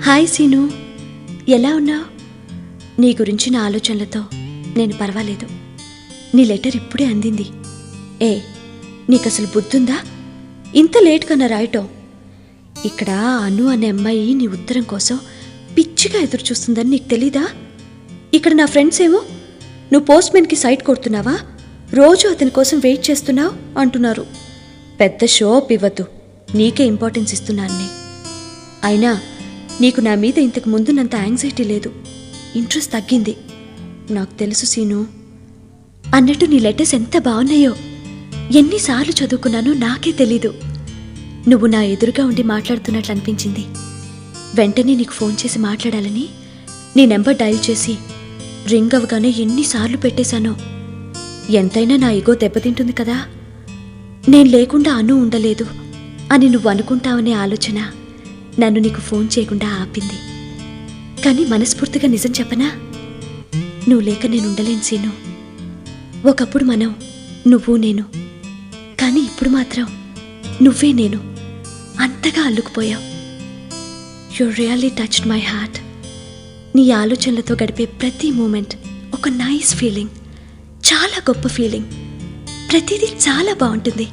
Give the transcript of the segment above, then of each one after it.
Hi scene, ఎలా ఉన్నావు? నీ గురించిన ఆలోచనలతో నేను పర్వాలేదు. నీ లెటర్ ఇప్పుడే అందింది. నీకసలు బుద్ధుందా? ఇంత లేట్గా రాయటం. ఇక్కడ అను అనే అమ్మాయి నీ ఉత్తరం కోసం పిచ్చిగా ఎదురు చూస్తుందని నీకు తెలీదా? ఇక్కడ నా ఫ్రెండ్స్ ఏమో నువ్వు పోస్ట్మెన్కి సైట్ కొడుతున్నావా, రోజు అతని కోసం వెయిట్ చేస్తున్నావు అంటున్నారు. పెద్ద షో అప్ ఇవ్వద్దు, నీకే ఇంపార్టెన్స్ ఇస్తున్నాను. అయినా నీకు నా మీద ఇంతకు ముందున్నంత యాంగ్జైటీ లేదు, ఇంట్రెస్ట్ తగ్గింది. నాకు తెలుసు సీను. అన్నట్టు నీ లెటర్స్ ఎంత బాగున్నాయో, ఎన్నిసార్లు చదువుకున్నానో నాకే తెలీదు. నువ్వు నా ఎదురుగా ఉండి మాట్లాడుతున్నట్లు అనిపించింది. వెంటనే నీకు ఫోన్ చేసి మాట్లాడాలని నీ నెంబర్ డయల్ చేసి రింగ్ అవగానే ఎన్నిసార్లు పెట్టేశానో. ఎంతైనా నా ఈగో దెబ్బతింటుంది కదా. నేను లేకుండా అను ఉండలేదు అని నువ్వు అనుకుంటావనే ఆలోచన నన్ను నీకు ఫోన్ చేయకుండా ఆపింది. కానీ మనస్ఫూర్తిగా నిజం చెప్పనా, నువ్వు లేక నేను ఉండలేను సీను. ఒకప్పుడు మనం నువ్వు నేను, కానీ ఇప్పుడు మాత్రం నువ్వే నేను. అంతగా అల్లుకుపోయావు. You really touched my heart. నీ ఆలోచనలతో గడిపే ప్రతి మూమెంట్ ఒక నైస్ ఫీలింగ్, చాలా గొప్ప ఫీలింగ్. ప్రతిదీ చాలా బాగుంటుంది.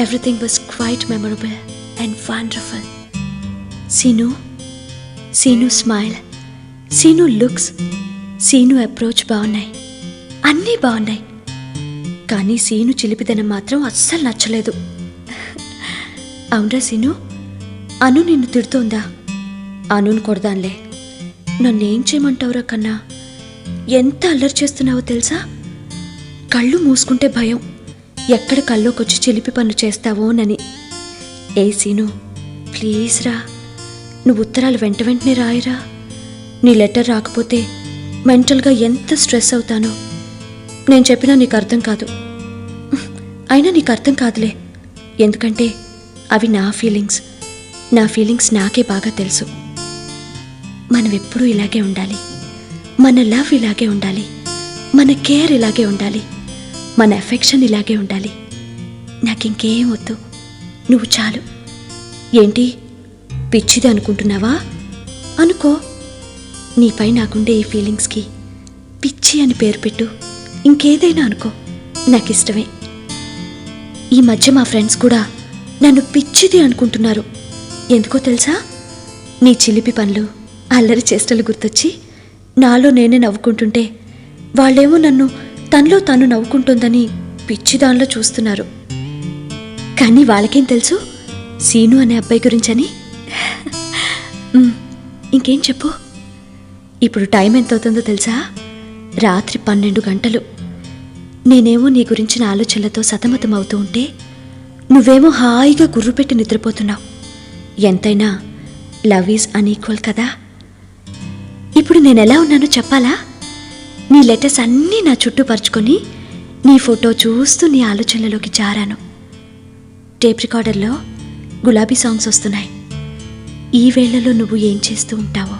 Everything was quite memorable and wonderful. Seenu smile, Seenu looks, Seenu approach బాగున్నాయి, అన్నీ బాగున్నాయి. కానీ సీను చిలిపిదనం మాత్రం అస్సలు నచ్చలేదు. అవునరా సీను, అను నిన్ను తిడుతోందా? అనును కొడదాన్లే. నన్నేం చేయమంటావురా కన్నా? ఎంత అల్లరి చేస్తున్నావో తెలుసా? కళ్ళు మూసుకుంటే భయం, ఎక్కడ కల్లోకొచ్చి చిలిపి పనులు చేస్తావోనని. సీను ప్లీజ్ రా, నువ్వు ఉత్తరాలు వెంటనే రాయిరా. నీ లెటర్ రాకపోతే మెంటల్గా ఎంత స్ట్రెస్ అవుతానో నేను చెప్పినా నీకు అర్థం కాదు. అయినా నీకు అర్థం కాదులే, ఎందుకంటే అవి నా ఫీలింగ్స్ నాకే బాగా తెలుసు. మనం ఎప్పుడూ ఇలాగే ఉండాలి, మన లవ్ ఇలాగే ఉండాలి, మన కేర్ ఇలాగే ఉండాలి, మన ఎఫెక్షన్ ఇలాగే ఉండాలి. నాకింకేం వద్దు, నువ్వు చాలు. ఏంటి పిచ్చిది అనుకుంటున్నావా? అనుకో. నీపై నాకుండే ఈ ఫీలింగ్స్కి పిచ్చి అని పేరు పెట్టు, ఇంకేదైనా అనుకో, నాకిష్టమే. ఈ మధ్య మా ఫ్రెండ్స్ కూడా నన్ను పిచ్చిది అనుకుంటున్నారు. ఎందుకో తెలుసా? నీ చిలిపి పనులు, అల్లరి చేష్టలు గుర్తొచ్చి నాలో నేనే నవ్వుకుంటుంటే వాళ్ళేమో నన్ను తనలో తాను నవ్వుకుంటుందని పిచ్చిదానిలో చూస్తున్నారు. కానీ వాళ్ళకేం తెలుసు సీను అనే అబ్బాయి గురించని. ఇంకేం చెప్పు. ఇప్పుడు టైం ఎంత అవుతుందో తెలుసా? రాత్రి 12 గంటలు. నేనేమో నీ గురించిన ఆలోచనలతో సతమతం అవుతూ ఉంటే నువ్వేమో హాయిగా గుర్రు పెట్టి నిద్రపోతున్నావు. ఎంతైనా లవ్ ఈజ్ అన్ఈక్వల్ కదా. ఇప్పుడు నేనెలా ఉన్నానో చెప్పాలా? నీ లెటర్స్ అన్నీ నా చుట్టూ పరుచుకొని నీ ఫోటో చూస్తూ నీ ఆలోచనలలోకి జారాను. టేప్ రికార్డర్లో గులాబీ సాంగ్స్ వస్తున్నాయి. ఈ వేళలో నువ్వు ఏం చేస్తూ ఉంటావో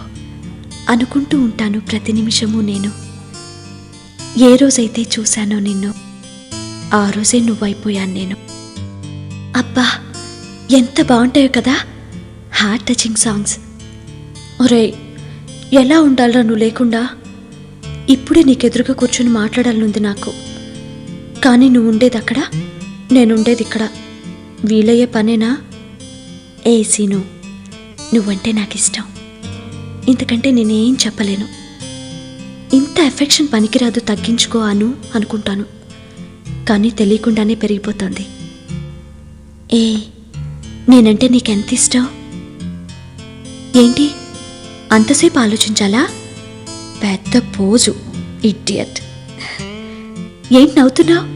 అనుకుంటూ ఉంటాను ప్రతి నిమిషము నేను. ఏ రోజైతే చూశానో నిన్ను, ఆ రోజే నువ్వైపోయాను నేను. అబ్బా ఎంత బాగుంటాయో కదా హార్ట్ టచింగ్ సాంగ్స్. ఒరే, ఎలా ఉండాలరా నువ్వు లేకుండా? ఇప్పుడే నీకెదురుగా కూర్చొని మాట్లాడాలనుంది నాకు. కానీ నువ్వు ఉండేది అక్కడ, నేనుండేది ఇక్కడ. వీలయ్యే పనేనా? సీను, నువ్వంటే నాకు ఇష్టం. ఇంతకంటే నేనేం చెప్పలేను. ఇంత ఎఫెక్షన్ పనికిరాదు, తగ్గించుకో అను అనుకుంటాను. కానీ తెలియకుండానే పెరిగిపోతుంది. నేనంటే నీకెంత ఇష్టం? ఏంటి అంతసేపు ఆలోచించాలా? పెద్ద పోజు, ఇడియట్. ఏంటి నవ్వుతున్నావు?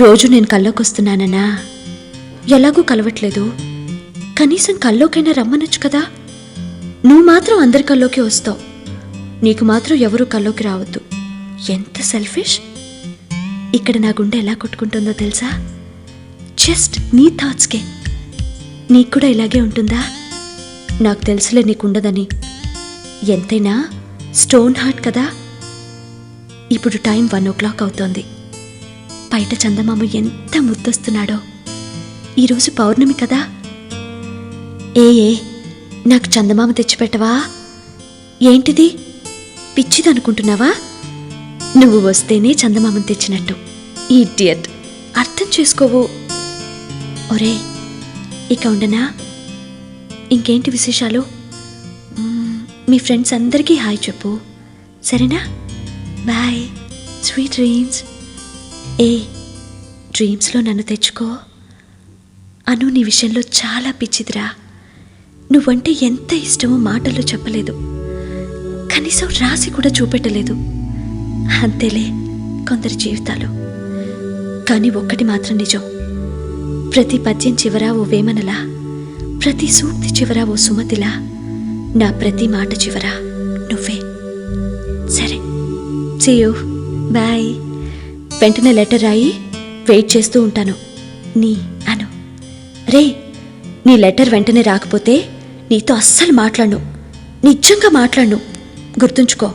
రోజు నేను కల్లోకి వస్తున్నానన్నా? ఎలాగూ కలవట్లేదు, కనీసం కల్లోకైనా రమ్మనొచ్చు కదా. నువ్వు మాత్రం అందరి కల్లోకి వస్తావు, నీకు మాత్రం ఎవరూ కల్లోకి రావద్దు. ఎంత సెల్ఫిష్. ఇక్కడ నా గుండె ఎలా కొట్టుకుంటుందో తెలుసా? జస్ట్ నీ థాట్స్కే. నీకు కూడా ఇలాగే ఉంటుందా? నాకు తెలుసులే నీకుండదని. ఎంతైనా స్టోన్ హార్ట్ కదా. ఇప్పుడు టైం 1 o'clock అవుతోంది. బయట చందమామ ఎంత ముద్దొస్తున్నాడో. ఈరోజు పౌర్ణమి కదా. నాకు చందమామ తెచ్చిపెట్టవా? ఏంటిది, పిచ్చిదనుకుంటున్నావా? నువ్వు వస్తేనే చందమామను తెచ్చినట్టు. ఇడియట్, అర్థం చేసుకోవు. ఒరే, ఇక ఉండనా? ఇంకేంటి విశేషాలు? మీ ఫ్రెండ్స్ అందరికీ హాయ్ చెప్పు, సరేనా? Bye, sweet dreams. ఏ, డ్రీమ్స్లో నన్ను తెచ్చుకో. అను నీ విషయంలో చాలా పిచ్చిదిరా. నువ్వంటే ఎంత ఇష్టమో మాటల్లో చెప్పలేదు, కనీసం రాసి కూడా చూపెట్టలేదు. అంతేలే కొందరి జీవితాలు. కానీ ఒక్కటి మాత్రం నిజం, ప్రతి పద్యం చివర ఓ వేమనలా, ప్రతి సూక్తి చివర ఓ సుమతిలా, నా ప్రతి మాట చివర నువ్వే. సరే, సీ యూ, బాయ్. వెంటనే లెటర్ రాయి, వెయిట్ చేస్తూ ఉంటాను. నీ అను. రే, నీ లెటర్ వెంటనే రాకపోతే నీతో అస్సలు మాట్లాడను, నిజంగా మాట్లాడను, గుర్తుంచుకో.